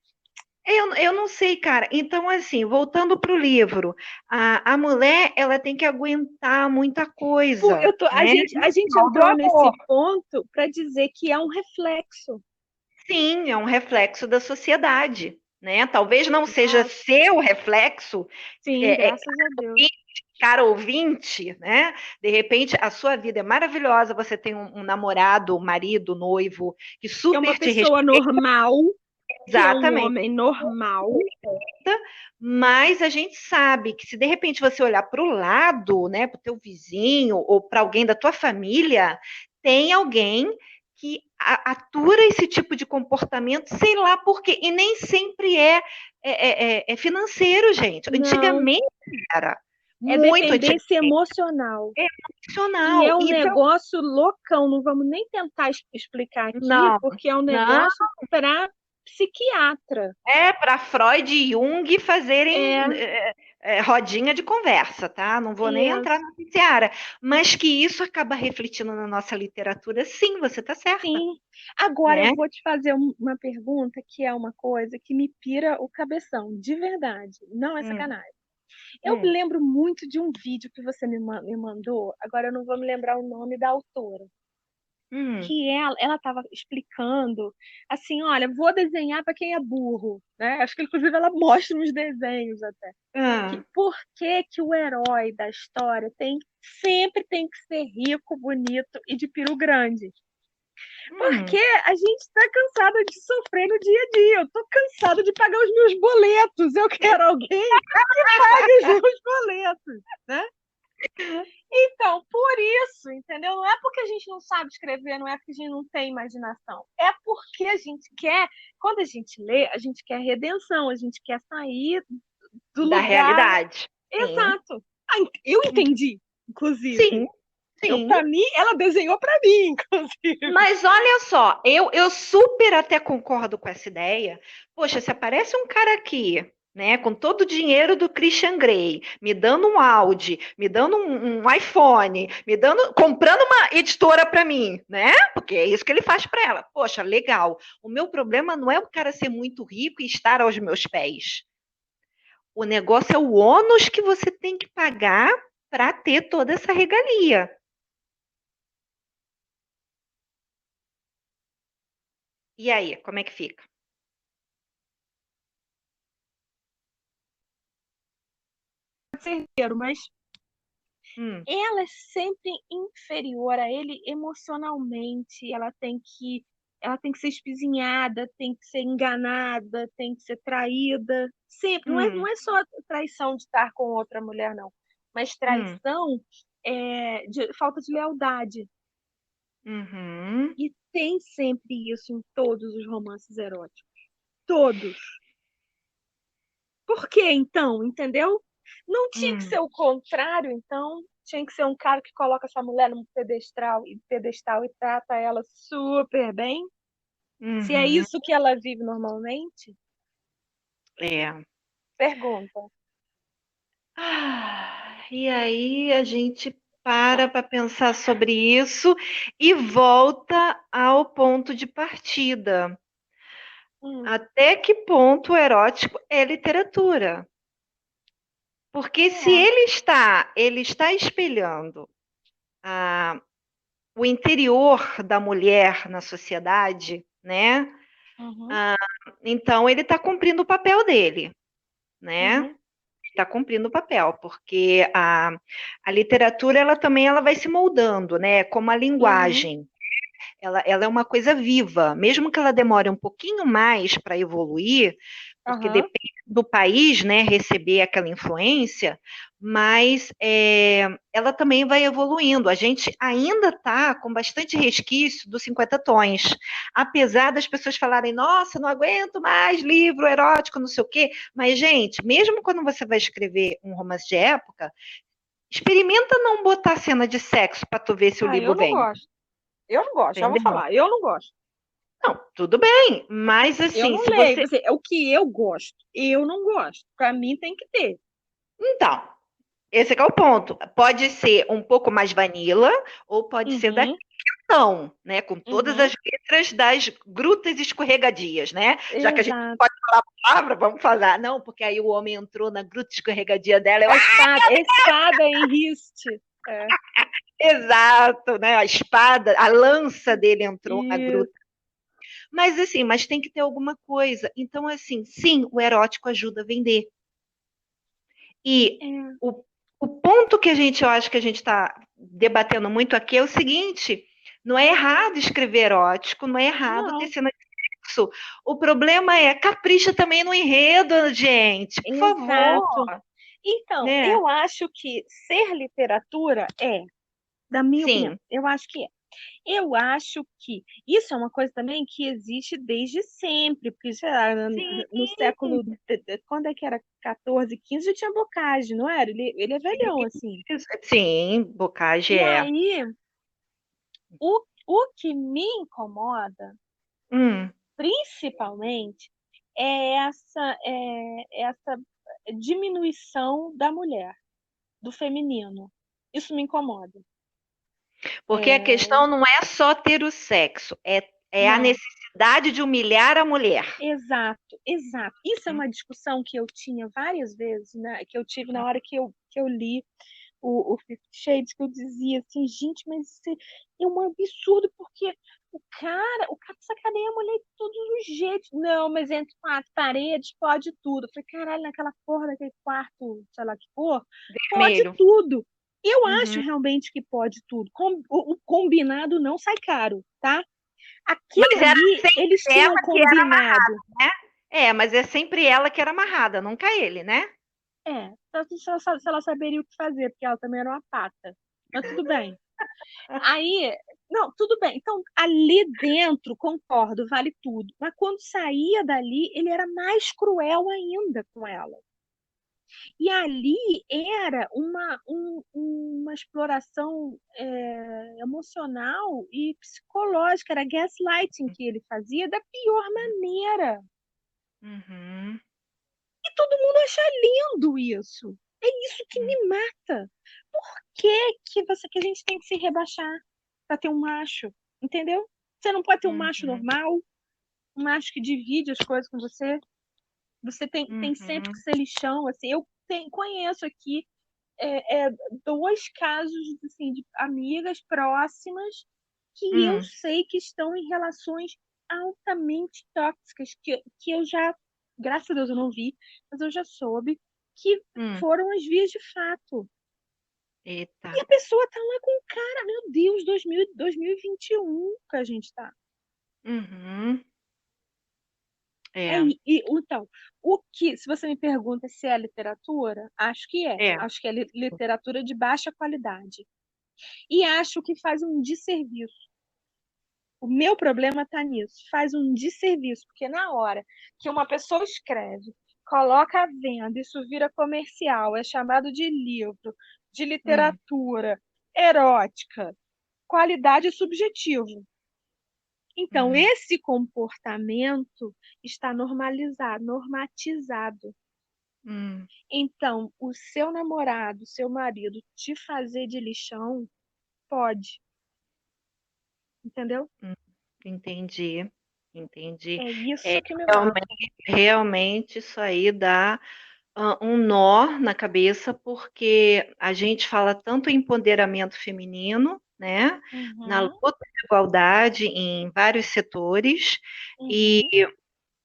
eu não sei, cara. Então, assim, voltando para o livro, a mulher ela tem que aguentar muita coisa,
A
né?
gente
Mal do
entrou nesse
amor.
ponto para dizer que é um reflexo.
Sim, é um reflexo da sociedade, né? Talvez não seja
Exato.
seu reflexo,
Sim,
é,
graças a Deus.
cara ouvinte, né? De repente, a sua vida é maravilhosa, você tem um namorado, marido, noivo, que
É uma
super te
pessoa
respeita,
normal, que é um
exatamente,
homem normal.
mas a gente sabe que se de repente você olhar para o lado, né, para o teu vizinho ou para alguém da tua família, tem alguém que atura esse tipo de comportamento, sei lá por quê, e nem sempre é financeiro, gente.
Não,
Antigamente era
é
muito antigamente
dependência emocional. E
emocional.
é um
Então,
negócio loucão, não vamos nem tentar explicar aqui,
não,
porque é um
não,
negócio para psiquiatra.
é para Freud e Jung fazerem
É,
rodinha de conversa, tá? Não vou nem entrar
isso,
na seara, mas que isso acaba refletindo na nossa literatura, sim, você está certa,
sim. Agora eu
né?
vou te fazer uma pergunta que é uma coisa que me pira o cabeção, de verdade, não é
Hum,
sacanagem. Eu me
hum,
lembro muito de um vídeo que você me mandou, agora eu não vou me lembrar o nome da autora.
hum,
Que ela estava explicando assim, olha, vou desenhar para quem é burro, né? Acho que inclusive ela mostra uns desenhos até.
ah,
Que por que que o herói da história sempre tem que ser rico, bonito e de peru grande? Porque
hum.
a gente está cansada de sofrer no dia a dia. Eu tô cansada de pagar os meus boletos. Eu quero alguém que pague os meus boletos, né? Então, por isso, entendeu? Não é porque a gente não sabe escrever, não é porque a gente não tem imaginação. É porque a gente quer, quando a gente lê, a gente quer redenção, a gente quer sair do
Da
lugar
realidade, sim,
exato. Ah, eu entendi, inclusive.
sim, sim.
Para mim, ela desenhou para mim, inclusive.
Mas olha só, eu super até concordo com essa ideia. Poxa, se aparece um cara aqui, né, com todo o dinheiro do Christian Grey, me dando um Audi, me dando um iPhone, comprando uma editora para mim, né? Porque é isso que ele faz para ela. Poxa, legal. O meu problema não é o cara ser muito rico e estar aos meus pés. O negócio é o ônus que você tem que pagar para ter toda essa regalia. E aí, como é que fica?
Mas
Hum,
ela é sempre inferior a ele emocionalmente. Ela tem que ser espizinhada, tem que ser enganada, tem que ser traída. Sempre. Não é,
hum,
não é só traição de estar com outra mulher, não. Mas
hum.
traição de falta de lealdade.
Uhum.
E tem sempre isso em todos os romances eróticos. Todos. Por quê, então? Entendeu? Não tinha que
Hum,
ser o contrário, então. Tinha que ser um cara que coloca essa mulher num pedestal e trata ela super bem. Se é
uhum.
isso que ela vive normalmente,
É.
pergunta.
E aí a gente para pensar sobre isso e volta ao ponto de partida.
Hum,
Até que ponto o erótico é literatura? Porque se
é,
ele está espelhando o interior da mulher na sociedade, né?
Uhum,
Então, ele está cumprindo o papel dele, né?
uhum,
Está cumprindo o papel, porque a literatura ela também ela vai se moldando, né? Como a
uhum,
linguagem. Ela é uma coisa viva, mesmo que ela demore um pouquinho mais para evoluir, porque
aham.
depende do país, né, receber aquela influência, mas ela também vai evoluindo. A gente ainda está com bastante resquício dos 50 tons, apesar das pessoas falarem, nossa, não aguento mais livro erótico, não sei o quê, mas, gente, mesmo quando você vai escrever um romance de época, experimenta não botar cena de sexo para tu ver se o
Ah,
livro
eu não
vem,
gosto. Eu não gosto, já vou
entendeu?
falar. Eu não gosto.
Não, tudo bem, mas
Eu
assim,
não
se
leio.
você.
Assim, é o que eu gosto. Eu não gosto. Pra mim tem que ter.
Então, esse é que é o ponto. Pode ser um pouco mais vanilla, ou pode ser da
Uhum,
questão, né? Com todas
uhum.
as letras das grutas escorregadias, né? Já que a gente não
Exato.
pode falar a palavra, vamos falar. Não, porque aí o homem entrou na gruta escorregadia dela.
A espada em riste. É.
Exato, né? A espada, a lança dele entrou na
Isso.
gruta. Mas assim, mas tem que ter alguma coisa. Então, assim, sim, o erótico ajuda a vender. E
É.
o, o ponto que eu acho que a gente está debatendo muito aqui é o seguinte: não é errado escrever erótico, não é errado ter
Não.
cena de sexo. O problema é capricha também no enredo, gente, por favor,
Exato. Então,
né?
eu acho que ser literatura da minha opinião,
Sim,
eu acho que é. Eu acho que isso é uma coisa também que existe desde sempre, porque sei lá, no
sim,
século, quando é que era 14, 15, já tinha Bocage, não era? Ele é velhão, assim.
sim, Bocage
E
é.
aí, o que me incomoda,
Hum,
principalmente, é essa diminuição da mulher, do feminino. Isso me incomoda.
porque a
É,
questão não é só ter o sexo, é a
não.
necessidade de humilhar a mulher.
Exato, exato. Isso é
Hum,
uma discussão que eu tinha várias vezes, né? Que eu tive na hora que eu li o Fifty Shades, que eu dizia assim, gente, mas isso é um absurdo, porque o cara sacaneia a mulher de todos os jeitos. Não, mas entre quatro paredes pode tudo. Eu falei, caralho, naquela porra daquele quarto, sei lá que for, pode
vermelho.
tudo. Eu acho
Uhum.
realmente que pode tudo. O combinado não sai caro, tá? Aquilo
Mas era
ali,
sempre
eles tinham
ela que era
combinado.
né? É, mas é sempre ela que era amarrada, nunca ele, né?
Se ela saberia o que fazer, porque ela também era uma pata. Mas tudo bem. Aí, não, tudo bem. Então, ali dentro, concordo, vale tudo. Mas quando saía dali, ele era mais cruel ainda com ela. E ali era uma exploração emocional e psicológica, era gaslighting que ele fazia da pior maneira.
Uhum,
E todo mundo acha lindo isso. É isso que
uhum,
me mata. Por que a gente tem que se rebaixar para ter um macho? Entendeu? Você não pode ter um macho
uhum,
normal, um macho que divide as coisas com você. Você tem sempre que
uhum,
ser lixão. Assim, conheço aqui é, dois casos assim, de amigas próximas que eu
uhum,
sei que estão em relações altamente tóxicas, que eu já, graças a Deus eu não vi, mas eu já soube que
uhum.
foram as vias de fato. E
Eita.
a pessoa tá lá com o cara, meu Deus, 2021 que a gente tá.
Uhum.
É,
É,
então, se você me pergunta se é literatura, acho que é.
é.
Acho que é literatura de baixa qualidade. E acho que faz um desserviço. O meu problema está nisso, faz um desserviço, porque na hora que uma pessoa escreve, coloca à venda, isso vira comercial, é chamado de livro, de
Hum,
literatura, erótica, qualidade é subjetivo. Então,
hum,
esse comportamento está normalizado, normatizado.
hum,
Então, o seu namorado, seu marido, te fazer de lixão, pode, entendeu?
hum. Entendi, entendi.
É
É,
isso que me mata.
realmente isso aí dá um nó na cabeça, porque a gente fala tanto em empoderamento feminino, né? Na
Uhum,
luta de igualdade em vários setores, e
uhum,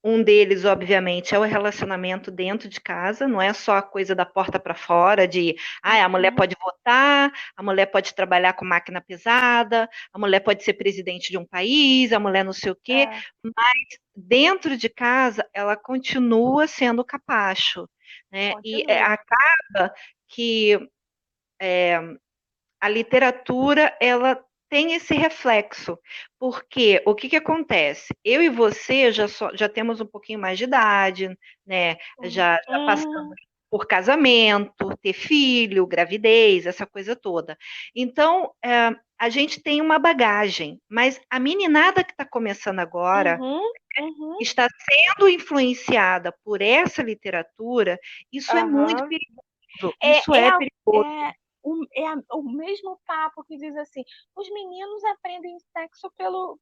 um deles, obviamente, é o relacionamento dentro de casa, não é só a coisa da porta para fora, de a mulher
uhum.
pode votar, a mulher pode trabalhar com máquina pesada, a mulher pode ser presidente de um país, a mulher não sei o quê,
É,
mas dentro de casa ela continua sendo capacho, né? E
continua.
acaba que a literatura ela tem esse reflexo, porque o que que acontece? Eu e você já temos um pouquinho mais de idade, né? Já passamos
Uhum,
por casamento, ter filho, gravidez, essa coisa toda. Então, a gente tem uma bagagem, mas a meninada que está começando agora
uhum, uhum.
está sendo influenciada por essa literatura, isso é muito
Aham.
perigoso, isso
É, é,
é
a-
perigoso.
o mesmo papo que diz assim: os meninos aprendem sexo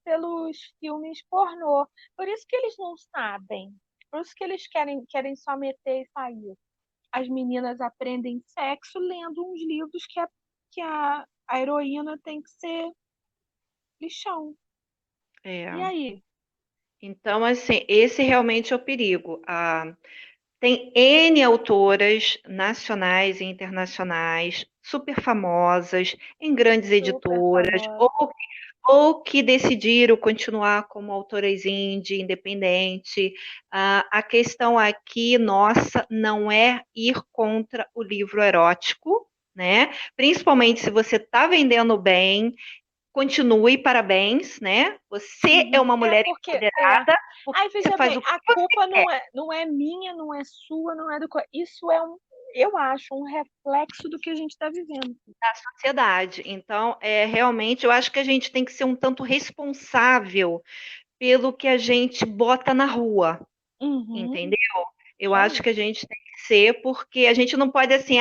pelos filmes pornô, por isso que eles não sabem, por isso que eles querem só meter e sair. As meninas aprendem sexo lendo uns livros que a heroína tem que ser lixão. E
É.
aí?
Então, assim, esse realmente é o perigo. Tem N autoras nacionais e internacionais, super famosas, em grandes
Super
editoras,
famosa.
ou que decidiram continuar como autoras indie, independente. A questão aqui, nossa, não é ir contra o livro erótico, né? Principalmente se você está vendendo bem, continue, parabéns, né? Você é
Uhum.
uma
É
mulher
porque
empoderada, porque
aí
você
veja
faz
bem,
o que
a
você
culpa
quer.
não é minha, não é sua, não é isso é eu acho um reflexo do que a gente está vivendo.
Da sociedade. Então, realmente, eu acho que a gente tem que ser um tanto responsável pelo que a gente bota na rua,
Uhum,
entendeu? Eu
isso
acho
aí.
que a gente tem que ser, porque a gente não pode assim,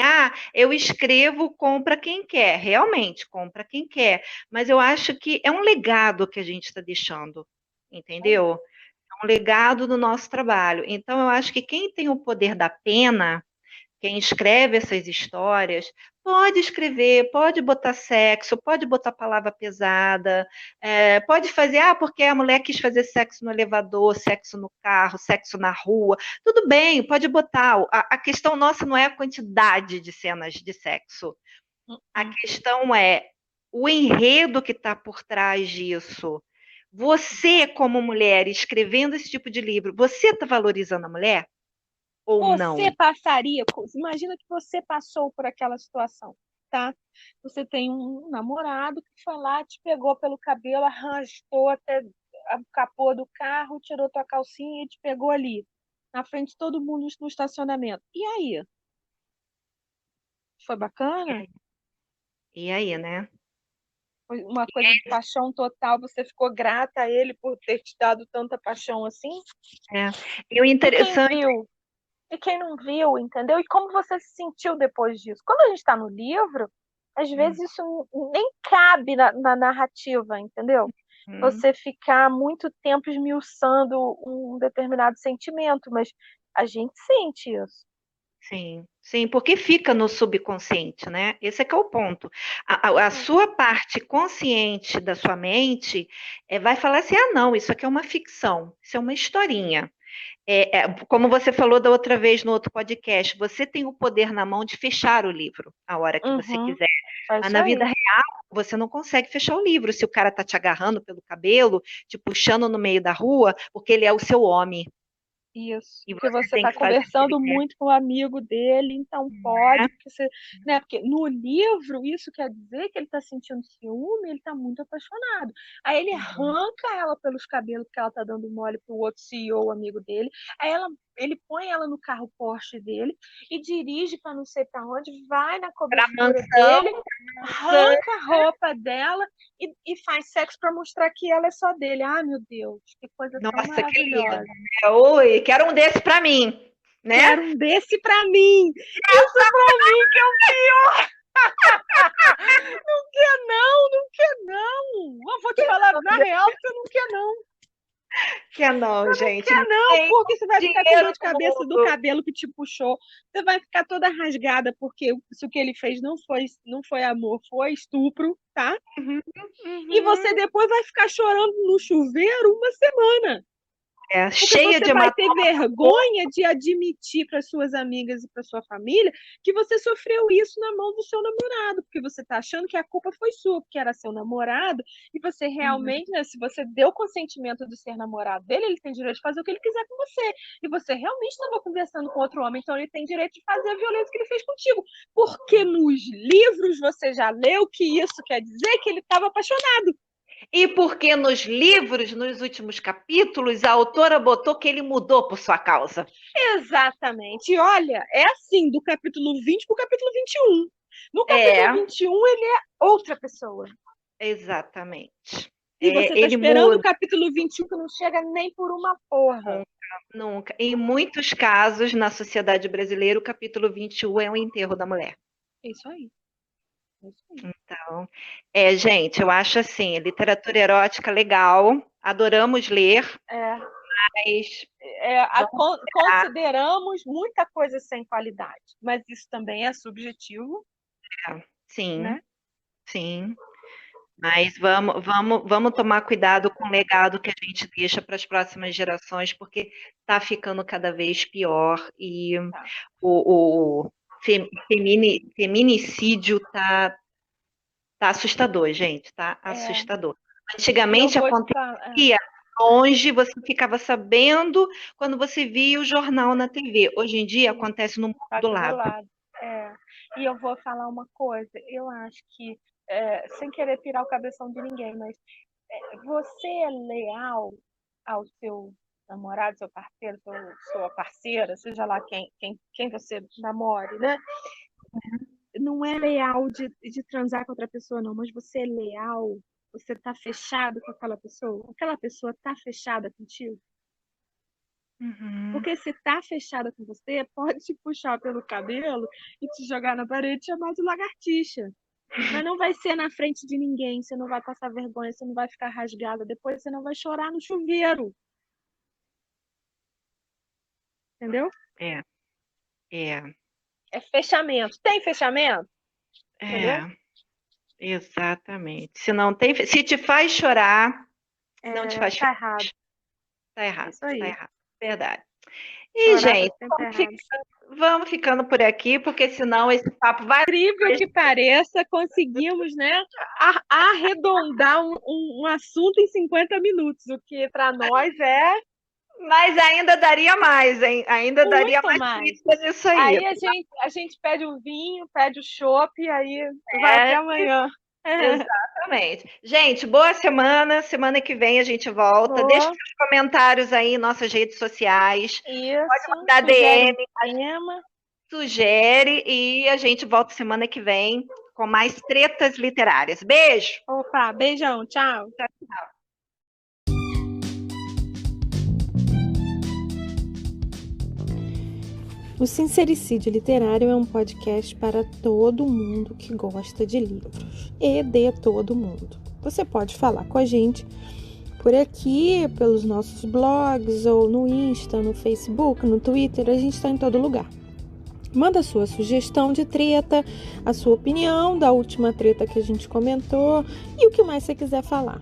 eu escrevo, compra quem quer. Realmente, compra quem quer. Mas eu acho que é um legado que a gente está deixando,
Isso aí.
entendeu? É um legado do nosso trabalho. Então, eu acho que quem tem o poder da pena, quem escreve essas histórias, pode escrever, pode botar sexo, pode botar palavra pesada, pode fazer, porque a mulher quis fazer sexo no elevador, sexo no carro, sexo na rua, tudo bem, pode botar. A questão nossa não é a quantidade de cenas de sexo, a
Uhum.
questão é o enredo que está por trás disso. Você, como mulher, escrevendo esse tipo de livro, você está valorizando a mulher ou
Você
não?
passaria, imagina que você passou por aquela situação, tá? Você tem um namorado que foi lá, te pegou pelo cabelo, arrastou até o capô do carro, tirou tua calcinha e te pegou ali, na frente de todo mundo no estacionamento. E aí? Foi bacana?
E aí, né?
Foi uma coisa de paixão total, você ficou grata a ele por ter te dado tanta paixão assim?
É. E o
E quem
interessante,
viu? E quem não viu, entendeu? E como você se sentiu depois disso? Quando a gente está no livro, às vezes isso nem cabe na narrativa, entendeu?
hum,
Você ficar muito tempo esmiuçando um determinado sentimento, mas a gente sente isso.
sim, sim, porque fica no subconsciente, né? Esse é que é o ponto. A sua parte consciente da sua mente vai falar assim: não, isso aqui é uma ficção, isso é uma historinha. Como você falou da outra vez no outro podcast, você tem o poder na mão de fechar o livro a hora que você
Uhum,
quiser.
é
Mas
isso
na vida
aí.
real, você não consegue fechar o livro se o cara tá te agarrando pelo cabelo, te puxando no meio da rua, porque ele é o seu homem.
Isso,
E
porque
você
você
tem
está
que fazer o que ele
conversando
quer.
muito com o amigo dele, então pode, porque você, né? Porque no livro isso quer dizer que ele está sentindo ciúme, ele está muito apaixonado. Aí ele arranca ela pelos cabelos porque ela está dando mole pro outro CEO amigo dele. Ele põe ela no carro Porsche dele e dirige para não sei para onde, vai na
Pra
cobertura
mansão,
dele,
mansão.
arranca a roupa dela e faz sexo para mostrar que ela é só dele. Ah, meu Deus, que coisa tão
Nossa, que lindo.
maravilhosa.
Oi, quero um desse pra mim, né?
Quero um desse pra mim. Isso pra mim que é o pior. Não quer não, não quer não. Eu vou te falar na real que você não quer não.
quer não, gente.
Quer não,
Tem
porque você vai ficar com
dinheiro
dor de cabeça do
mundo.
cabelo que te puxou. Você vai ficar toda rasgada, porque se o que ele fez não foi amor, foi estupro, tá? E você depois vai ficar chorando no chuveiro uma semana.
É
Porque
cheia
você
de
vai ter
hematoma.
vergonha de admitir para suas amigas e para sua família que você sofreu isso na mão do seu namorado, porque você está achando que a culpa foi sua, porque era seu namorado, e você realmente, né, se você deu consentimento de ser namorado dele, ele tem direito de fazer o que ele quiser com você. E você realmente estava conversando com outro homem, então ele tem direito de fazer a violência que ele fez contigo. Porque nos livros você já leu que isso quer dizer que ele estava apaixonado.
E porque nos livros, nos últimos capítulos, a autora botou que ele mudou por sua causa.
Exatamente. E olha, é assim, do capítulo 20 para o capítulo 21. No capítulo 21, ele é outra pessoa.
Exatamente.
E você tá
ele
esperando
muda.
o capítulo 21 que não chega nem por uma porra.
Nunca. Em muitos casos, na sociedade brasileira, o capítulo 21 é o enterro da mulher.
É isso aí.
Então, gente, eu acho assim, literatura erótica legal, adoramos ler, mas
Consideramos muita coisa sem qualidade, mas isso também é subjetivo.
sim,
né?
sim. Mas vamos tomar cuidado com o legado que a gente deixa para as próximas gerações, porque está ficando cada vez pior e o feminicídio tá assustador, gente, tá assustador. Antigamente acontecia longe, você ficava sabendo quando você via o jornal na TV. Hoje em dia acontece no mundo do lado.
E eu vou falar uma coisa, eu acho que, sem querer tirar o cabeção de ninguém, mas você é leal ao seu namorado, seu parceiro, sua parceira, seja lá quem você namore, né? Não é leal de transar com outra pessoa, não, mas você é leal, você tá fechado com aquela pessoa tá fechada contigo. Porque se tá fechada com você, pode te puxar pelo cabelo e te jogar na parede e chamar de lagartixa. Mas não vai ser na frente de ninguém, você não vai passar vergonha, você não vai ficar rasgada, depois você não vai chorar no chuveiro. Entendeu? É fechamento. Tem fechamento? Entendeu?
Exatamente. Se te faz chorar, não te faz chorar.
Errado.
Tá errado.
Isso aí.
Tá errado. Verdade. E,
Chorar
gente,
tá sempre
vamos ficando por aqui, porque senão esse papo vai...
Incrível que pareça, conseguimos, né, arredondar um assunto em 50 minutos, o que para nós é...
Mas ainda daria mais, hein? Ainda
Muito
daria mais pizza nisso aí.
Aí a gente pede o vinho, pede o chopp, e aí vai até amanhã.
Exatamente. Gente, boa semana. Semana que vem a gente volta.
Boa.
Deixa seus comentários aí em nossas redes sociais.
Isso.
Pode mandar DM.
Tema.
Sugere e a gente volta semana que vem com mais tretas literárias. Beijo!
Opa, beijão, tchau.
Tchau, tchau.
O Sincericídio Literário é um podcast para todo mundo que gosta de livros e de todo mundo. Você pode falar com a gente por aqui, pelos nossos blogs, ou no Insta, no Facebook, no Twitter, a gente está em todo lugar. Manda a sua sugestão de treta, a sua opinião da última treta que a gente comentou e o que mais você quiser falar.